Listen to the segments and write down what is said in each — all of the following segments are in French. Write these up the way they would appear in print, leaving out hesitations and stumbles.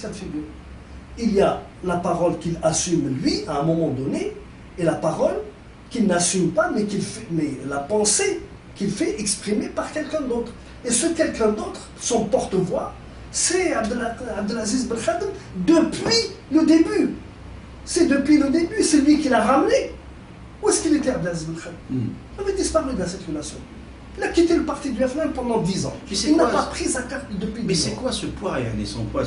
cas de figure. Il y a la parole qu'il assume lui à un moment donné et la parole qu'il n'assume pas mais la pensée qu'il fait exprimer par quelqu'un d'autre. Et ce quelqu'un d'autre, son porte-voix, c'est Abdelaziz Belkhadem depuis le début. C'est depuis le début, c'est lui qui l'a ramené. Où est-ce qu'il était, Abdelaziz Belkhadem? Il avait disparu de la circulation. Il a quitté le parti du FNL pendant 10 ans. Il n'a pas pris sa carte depuis 10 ans. Mais c'est quoi ce poids, Yannis, son poids?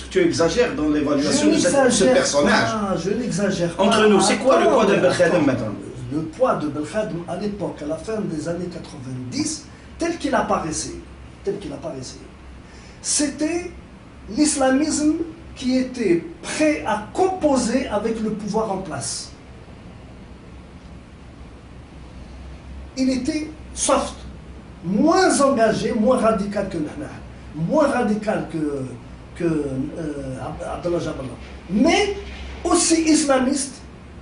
Tu exagères dans l'évaluation de ce personnage. Je n'exagère pas. Entre nous, c'est quoi le poids de Belkhadem maintenant? Le poids de Belkhadem à l'époque, à la fin des années 90, tel qu'il apparaissait, c'était l'islamisme qui était prêt à composer avec le pouvoir en place. Il était soft, moins engagé, moins radical que Nahna, moins radical que Abdallah Jaballah, mais aussi islamiste,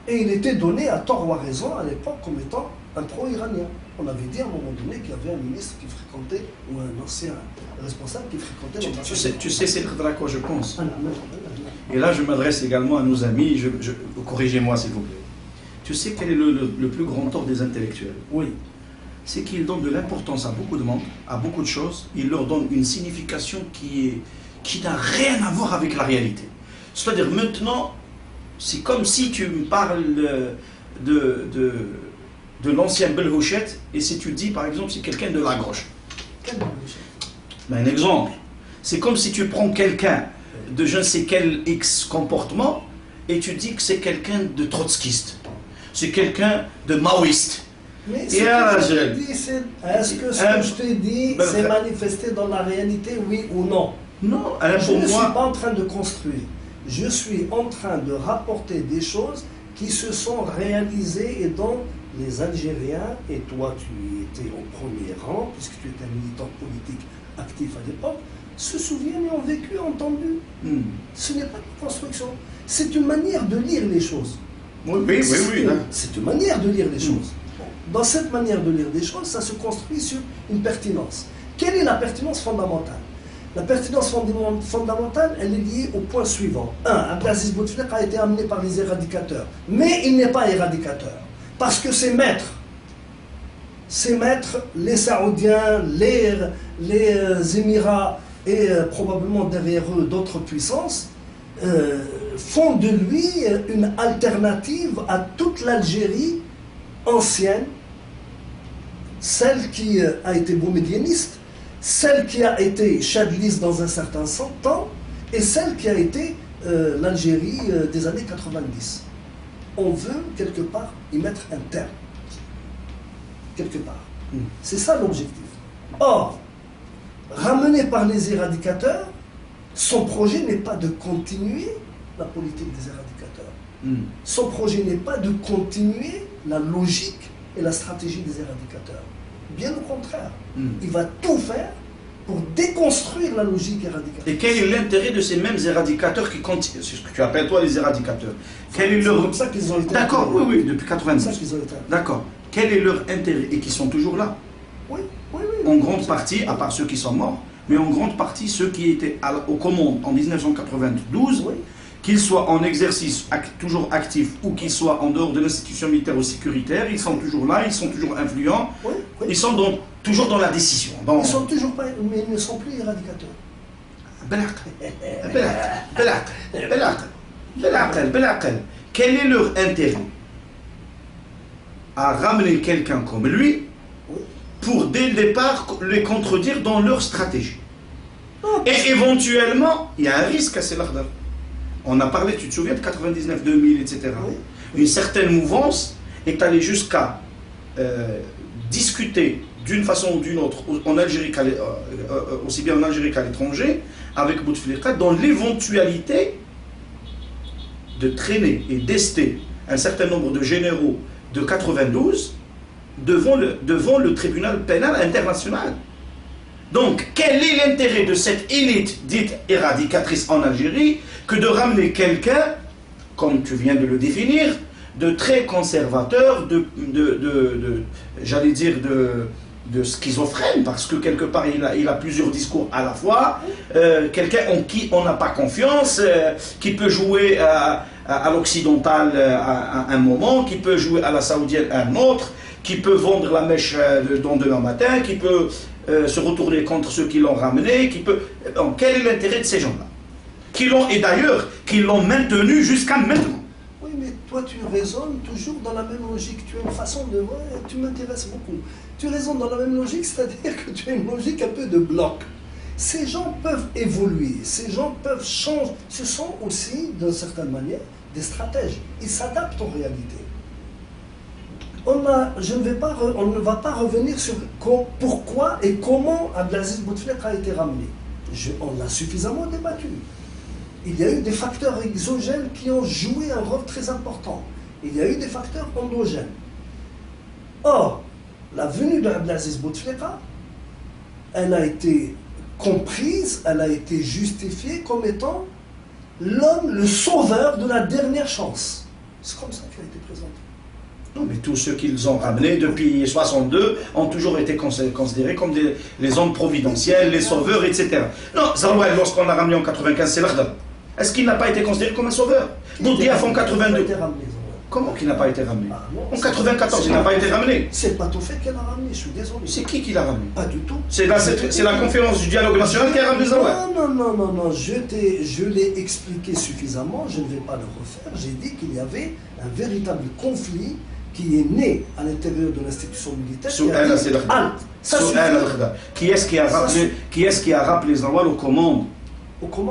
et il était donné à tort ou à raison à l'époque comme étant un pro-iranien. On avait dit à un moment donné qu'il y avait un ministre qui fréquentait, ou un ancien responsable qui fréquentait l'ambassade. Tu sais c'est à quoi je pense. Et là je m'adresse également à nos amis, corrigez-moi s'il vous plaît. Tu sais quel est le plus grand tort des intellectuels? Oui. C'est qu'ils donnent de l'importance à beaucoup de monde, à beaucoup de choses. Ils leur donnent une signification qui n'a rien à voir avec la réalité. C'est-à-dire maintenant, c'est comme si tu me parles de l'ancien Belhouchet et si tu dis par exemple c'est quelqu'un de la gauche. Quel Belhouchet? Ben, un exemple. C'est comme si tu prends quelqu'un de je ne sais quel X comportement et tu dis que c'est quelqu'un de trotskiste. C'est quelqu'un de maoïste. Mais est-ce que ce que je te dis, c'est manifesté dans la réalité, oui ou non? Non, je ne suis pas en train de construire. Je suis en train de rapporter des choses qui se sont réalisées et dont les Algériens, et toi tu étais au premier rang, puisque tu étais un militant politique actif à l'époque, se souviennent et ont vécu, entendu. Ce n'est pas une construction. C'est une manière de lire les choses. Oui. C'est une manière de lire les choses. Dans cette manière de lire des choses, ça se construit sur une pertinence. Quelle est la pertinence fondamentale? La pertinence fondamentale, elle est liée au point suivant. 1. Abdelaziz Bouteflika a été amené par les éradicateurs. Mais il n'est pas éradicateur. Parce que ses maîtres, les Saoudiens, les Émirats et probablement derrière eux d'autres puissances, font de lui une alternative à toute l'Algérie ancienne, celle qui a été boumedieniste, celle qui a été chadliste dans un certain temps, et celle qui a été l'Algérie des années 90. On veut, quelque part, y mettre un terme. Quelque part. C'est ça l'objectif. Or, ramené par les éradicateurs, son projet n'est pas de continuer la politique des éradicateurs. Son projet n'est pas de continuer la logique et la stratégie des éradicateurs. Bien au contraire. Il va tout faire pour déconstruire la logique éradicatrice. Et quel est l'intérêt de ces mêmes éradicateurs qui continuent? C'est ce que tu appelles toi les éradicateurs. Quel est leur... comme ça qu'ils ont été... D'accord, oui, depuis 90. C'est comme ça qu'ils ont été... D'accord. Quel est leur intérêt? Et qui sont toujours là. Oui. En grande partie, à part ceux qui sont morts, mais en grande partie ceux qui étaient aux commandes en 1992, qu'ils soient en exercice toujours actif ou qu'ils soient en dehors de l'institution militaire ou sécuritaire, ils sont toujours là, ils sont toujours influents, ils sont toujours dans la décision. Ils sont toujours pas, mais ils ne sont plus éradicateurs. Quel est leur intérêt à ramener quelqu'un comme lui pour dès le départ les contredire dans leur stratégie? Et éventuellement, il y a un risque à ces lardins. On a parlé, tu te souviens, de 99, 2000, etc. Une certaine mouvance est allée jusqu'à discuter d'une façon ou d'une autre, en Algérie aussi bien en Algérie qu'à l'étranger, avec Bouteflika, dans l'éventualité de traîner et d'ester un certain nombre de généraux de 92 devant le tribunal pénal international. Donc, quel est l'intérêt de cette élite dite éradicatrice en Algérie que de ramener quelqu'un, comme tu viens de le définir, de très conservateur, j'allais dire de schizophrène, parce que quelque part il a plusieurs discours à la fois, quelqu'un en qui on n'a pas confiance, qui peut jouer à l'occidental à un moment, qui peut jouer à la saoudienne à un autre, qui peut vendre la mèche demain matin, qui peut se retourner contre ceux qui l'ont ramené, qui peut... quel est l'intérêt de ces gens-là et d'ailleurs, qui l'ont maintenu jusqu'à maintenant. Oui, mais toi tu raisonnes toujours dans la même logique. Tu as une façon de... Ouais, tu m'intéresses beaucoup. Tu raisonnes dans la même logique, c'est-à-dire que tu as une logique un peu de bloc. Ces gens peuvent évoluer, ces gens peuvent changer. Ce sont aussi, d'une certaine manière, des stratèges. Ils s'adaptent aux réalités. On ne va pas revenir sur pourquoi et comment Abdelaziz Bouteflika a été ramené. On l'a suffisamment débattu. Il y a eu des facteurs exogènes qui ont joué un rôle très important. Il y a eu des facteurs endogènes. Or, la venue d'Abdelaziz Bouteflika, elle a été comprise, elle a été justifiée comme étant l'homme, le sauveur de la dernière chance. C'est comme ça qu'il a été présenté. Non, mais tous ceux qu'ils ont ramenés depuis 62 ont toujours été considérés comme les hommes providentiels, les sauveurs, etc. Non, Zarouel, lorsqu'on l'a ramené en 95, c'est l'Ardal. Est-ce qu'il n'a pas été considéré comme un sauveur? Boudiaf en 82. Comment qu'il n'a pas été ramené? En 94, il n'a pas été ramené. C'est pas tout fait qu'elle a ramené, je suis désolé. C'est qui l'a ramené? Pas du tout. C'est la conférence du dialogue national qui a ramené Zarouel. Non, je l'ai expliqué suffisamment, je ne vais pas le refaire. J'ai dit qu'il y avait un véritable conflit qui est né à l'intérieur de l'institution militaire. Qui est-ce qui a rappelé Zarouel aux commandes?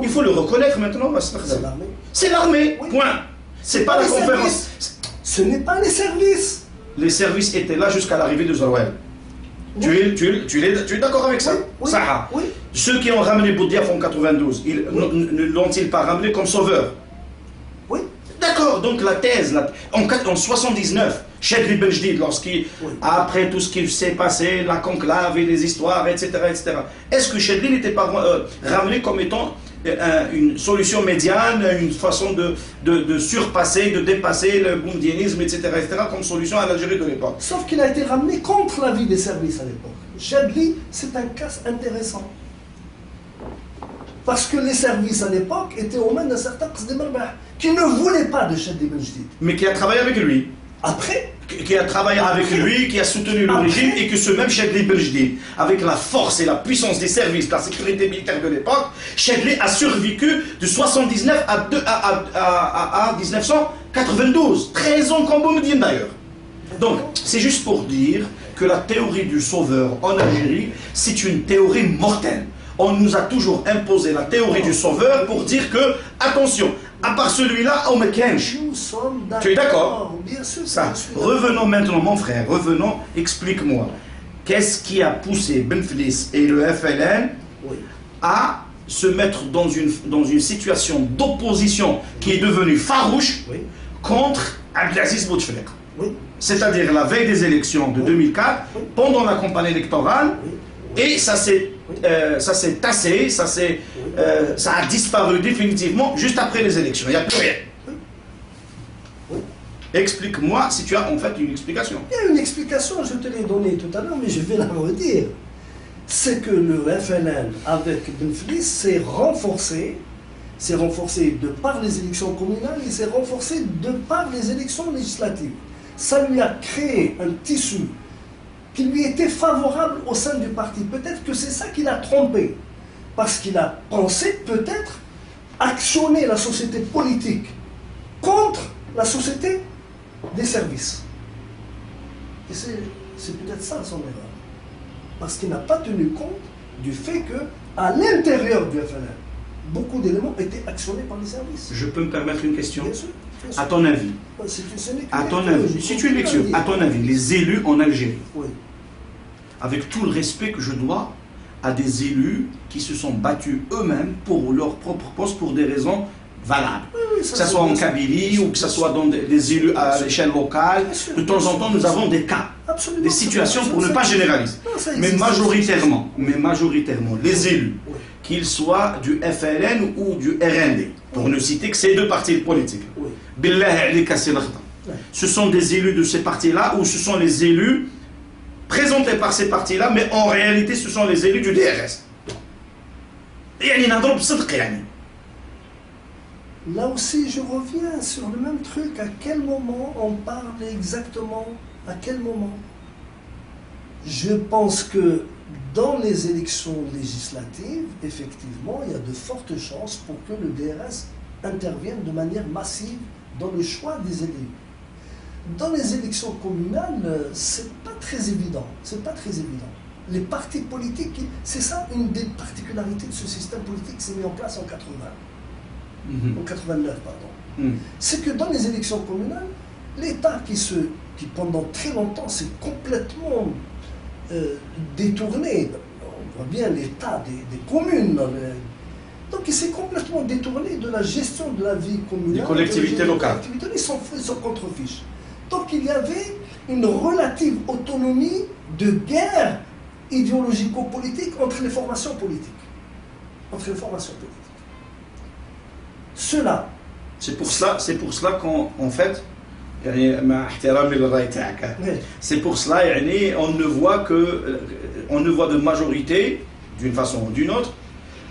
Il faut le reconnaître maintenant. C'est l'armée. C'est l'armée, oui. Point. C'est pas la conférence. Ce n'est pas les services. Les services étaient là jusqu'à l'arrivée de Zarouel. Oui. Tu es d'accord avec ça? Oui. Saha. Oui. Ceux qui ont ramené Boudiaf en 92, ne l'ont-ils pas ramené comme sauveur? Oui. D'accord, donc la thèse, en 79, Chedli Benjdid, après tout ce qui s'est passé, la conclave et les histoires, etc., est-ce que Chedli n'était pas ramené comme étant une solution médiane, une façon de surpasser, de dépasser le boumdienisme, etc., comme solution à l'Algérie de l'époque? Sauf qu'il a été ramené contre l'avis des services à l'époque. Chedli, c'est un cas intéressant. Parce que les services à l'époque étaient aux mains d'un certain Qasdi Merbah, qui ne voulait pas de Chedli Benjdid. Mais qui a travaillé avec lui. Après, qui a travaillé avec lui, qui a soutenu le régime, et que ce même Chedli Benjdid, avec la force et la puissance des services, de la sécurité militaire de l'époque, Chedli a survécu de 79 à 1992. 13 ans comme Boumediene d'ailleurs. Donc, c'est juste pour dire que la théorie du sauveur en Algérie, c'est une théorie mortelle. On nous a toujours imposé la théorie du sauveur pour dire que, attention, à part celui-là, on me kench. nous sommes d'accord. Tu es d'accord? Bien sûr. Ça. Revenons maintenant, mon frère, revenons, explique-moi. Qu'est-ce qui a poussé Benflis et le FLN à se mettre dans une situation d'opposition qui est devenue farouche contre Abdelaziz Bouteflika? C'est-à-dire la veille des élections de 2004, pendant la campagne électorale, et ça s'est tassé, ça a disparu définitivement juste après les élections. Il n'y a plus rien. Explique-moi si tu as en fait une explication. Il y a une explication, je te l'ai donnée tout à l'heure, mais je vais la redire. C'est que le FLN avec Benflis s'est renforcé de par les élections communales et s'est renforcé de par les élections législatives. Ça lui a créé un tissu qui lui était favorable au sein du parti. Peut-être que c'est ça qui l'a trompé. Parce qu'il a pensé peut-être actionner la société politique contre la société des services. Et c'est peut-être ça son erreur. Parce qu'il n'a pas tenu compte du fait qu'à l'intérieur du FLN, beaucoup d'éléments étaient actionnés par les services. Je peux me permettre une question? Bien sûr. À ton avis, si tu es lecture, à ton avis, les élus en Algérie, avec tout le respect que je dois à des élus qui se sont battus eux-mêmes pour leur propre poste pour des raisons valables, que ce soit en Kabylie ou que ce soit dans des élus à l'échelle locale, de temps en temps nous avons des cas, des situations pour ne pas généraliser. Mais majoritairement, les élus, qu'ils soient du FLN ou du RND, pour ne citer que ces deux partis politiques, ce sont des élus de ces partis-là ou ce sont les élus présentés par ces partis-là, mais en réalité, ce sont les élus du DRS. Là aussi, je reviens sur le même truc. À quel moment on parle exactement? À quel moment? Je pense que dans les élections législatives, effectivement, il y a de fortes chances pour que le DRS intervienne de manière massive dans le choix des élus. Dans les élections communales, c'est pas très évident. C'est pas très évident. Les partis politiques, c'est ça une des particularités de ce système politique qui s'est mis en place en 80. En 89, pardon. C'est que dans les élections communales, l'État qui pendant très longtemps s'est complètement détourné, on voit bien l'état des communes, donc il s'est complètement détourné de la gestion de la vie communale. Des collectivités locales. Ils s'en contrefichent. Donc il y avait une relative autonomie de guerre idéologico-politique entre les formations politiques. Cela. C'est pour cela qu'en fait, c'est pour cela on ne voit de majorité d'une façon ou d'une autre,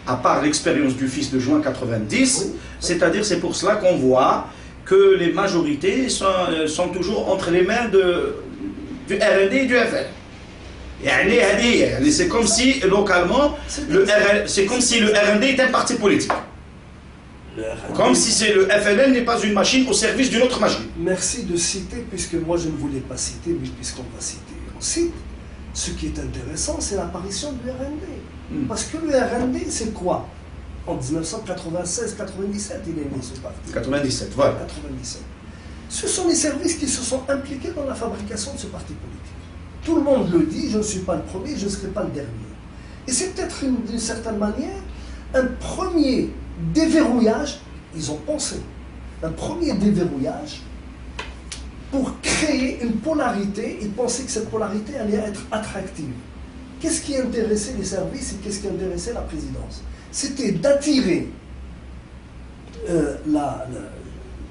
à part l'expérience du fils de juin 90, oui. C'est-à-dire c'est pour cela qu'on voit que les majorités sont toujours entre les mains du RND et du FL. C'est comme si localement, c'est comme si le RND est un parti politique. Comme si le FLN n'est pas une machine au service d'une autre machine. Merci de citer, puisque moi je ne voulais pas citer, mais puisqu'on va citer, on cite. Ce qui est intéressant, c'est l'apparition du RND. Parce que le RND, c'est quoi? En 1996-97, il est né, ce parti. 97, voilà. 97. Ce sont les services qui se sont impliqués dans la fabrication de ce parti politique. Tout le monde le dit, je ne suis pas le premier, je ne serai pas le dernier. Et c'est peut-être d'une certaine manière un premier déverrouillage, ils ont pensé, un premier déverrouillage pour créer une polarité. Ils pensaient que cette polarité allait être attractive. Qu'est-ce qui intéressait les services et qu'est-ce qui intéressait la présidence? C'était d'attirer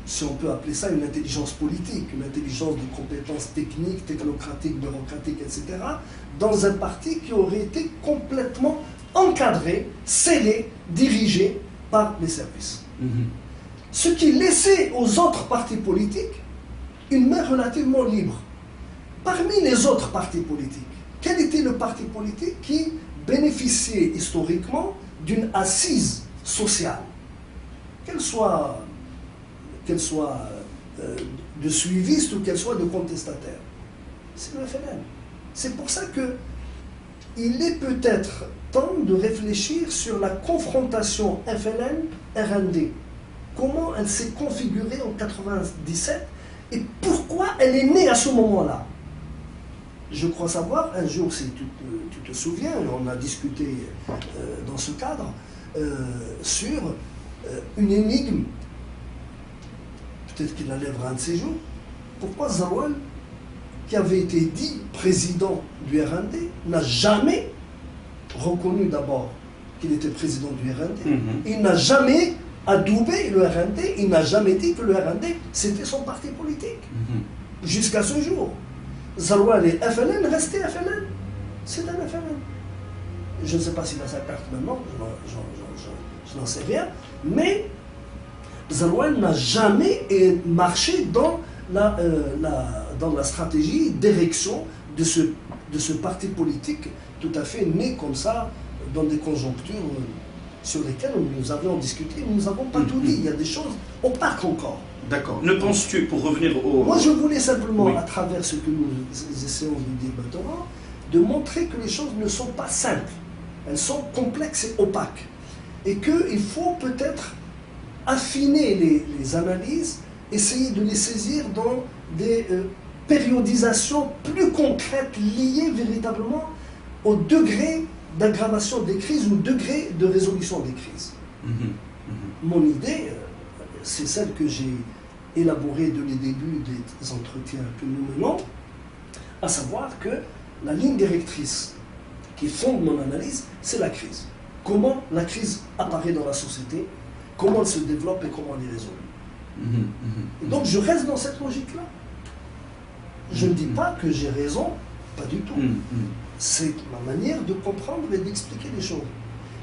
si on peut appeler ça une intelligence politique, une intelligence de compétences techniques, technocratiques, bureaucratiques, etc., dans un parti qui aurait été complètement encadré, scellé, dirigé par les services. Ce qui laissait aux autres partis politiques une main relativement libre. Parmi les autres partis politiques, quel était le parti politique qui bénéficiait historiquement d'une assise sociale, qu'elle soit de suiviste ou qu'elle soit de contestataire? C'est le FLN. C'est pour ça qu'il est peut-être temps de réfléchir sur la confrontation FLN-RND. Comment elle s'est configurée en 1997 et pourquoi elle est née à ce moment-là. Je crois savoir, un jour, si tu te souviens, on a discuté dans ce cadre, sur une énigme, peut-être qu'il la lèvera un de ces jours. Pourquoi Zaroual, qui avait été dit président du RND, n'a jamais reconnu d'abord qu'il était président du RND. Il n'a jamais adoubé le RND, il n'a jamais dit que le RND c'était son parti politique. Jusqu'à ce jour. Zaroual et FLN, restaient FLN. C'est un FLN. Je ne sais pas s'il a sa carte maintenant, je n'en sais rien, mais Zaroual n'a jamais marché dans la stratégie d'érection de ce parti politique tout à fait né comme ça, dans des conjonctures sur lesquelles nous avions discuté, nous n'avons pas tout dit. Il y a des choses opaques encore. D'accord. Ne penses-tu, pour revenir au... Moi, je voulais simplement, à travers ce que nous essayons de dire maintenant, de montrer que les choses ne sont pas simples. Elles sont complexes et opaques. Et qu'il faut peut-être affiner les analyses, essayer de les saisir dans des périodisations plus concrètes liées véritablement au degré d'aggravation des crises ou au degré de résolution des crises. Mon idée, c'est celle que j'ai élaborée dès les débuts des entretiens que nous menons, à savoir que la ligne directrice qui fonde mon analyse, c'est la crise. Comment la crise apparaît dans la société, comment elle se développe et comment elle est résolue. Et donc je reste dans cette logique-là. Je ne dis pas que j'ai raison Pas du tout. C'est ma manière de comprendre et d'expliquer les choses.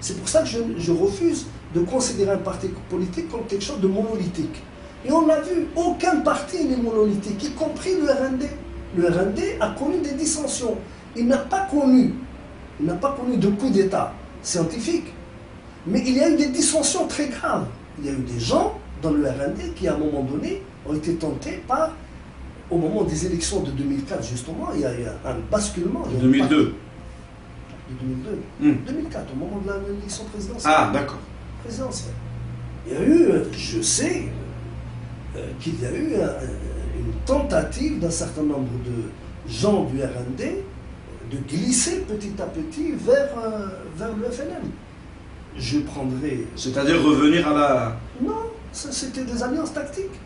C'est pour ça que je refuse de considérer un parti politique comme quelque chose de monolithique. Et on l'a vu, aucun parti n'est monolithique, y compris le RND. Le RND a connu des dissensions. Il n'a pas connu de coup d'État scientifique. Mais il y a eu des dissensions très graves. Il y a eu des gens dans le RND qui, à un moment donné, ont été tentés par, au moment des élections de 2004, justement, il y a eu un basculement. 2002. De 2002. 2004, au moment de l'élection présidentielle. Ah, d'accord. Présidentielle. Il y a eu, je sais, qu'il y a eu une tentative d'un certain nombre de gens du RND de glisser petit à petit vers le FNM. Je prendrai... C'est-à-dire revenir à la... Non, c'était des alliances tactiques.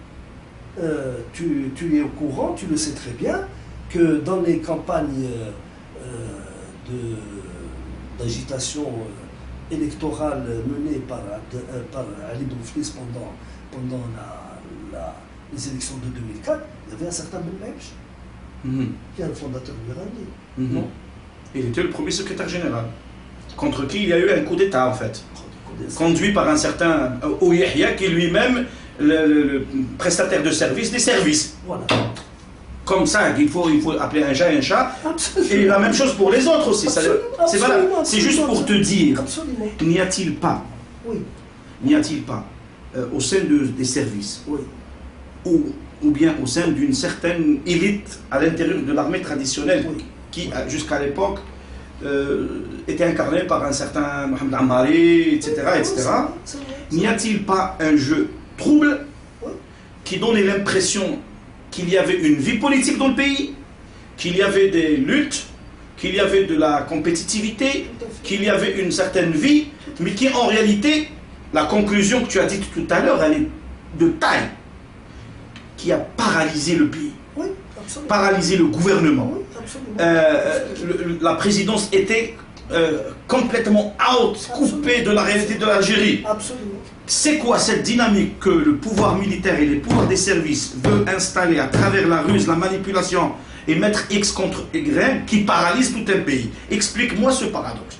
Tu es au courant, tu le sais très bien, que dans les campagnes d'agitation électorale menées par Ali Bouflis pendant les élections de 2004, il y avait un certain Belmèche, qui est le fondateur du RND. Non. Il était le premier secrétaire général, contre qui il y a eu un coup d'État en fait, conduit par un certain Ouyahia, qui est lui-même le prestataire de services des services. Voilà. Comme ça, il faut appeler un chat. Absolument. Et la même chose pour les autres aussi. Absolument, C'est juste pour te dire, absolument. n'y a-t-il pas, Oui. Au sein des services, Oui. ou bien au sein d'une certaine élite à l'intérieur de l'armée traditionnelle, Oui. qui jusqu'à l'époque était incarnée par un certain Mohamed Ammari, etc. C'est vrai. N'y a-t-il pas un jeu trouble Oui. qui donnait l'impression qu'il y avait une vie politique dans le pays, qu'il y avait des luttes, qu'il y avait de la compétitivité, qu'il y avait une certaine vie, mais qui en réalité, la conclusion que tu as dite tout à l'heure, elle est de taille, qui a paralysé le pays, Oui, absolument. paralysé le gouvernement. Oui, absolument. La présidence était complètement out, coupée de la réalité de l'Algérie. Absolument. C'est quoi cette dynamique que le pouvoir militaire et les pouvoirs des services veulent installer à travers la ruse, la manipulation et mettre X contre Y qui paralyse tout un pays? Explique-moi ce paradoxe.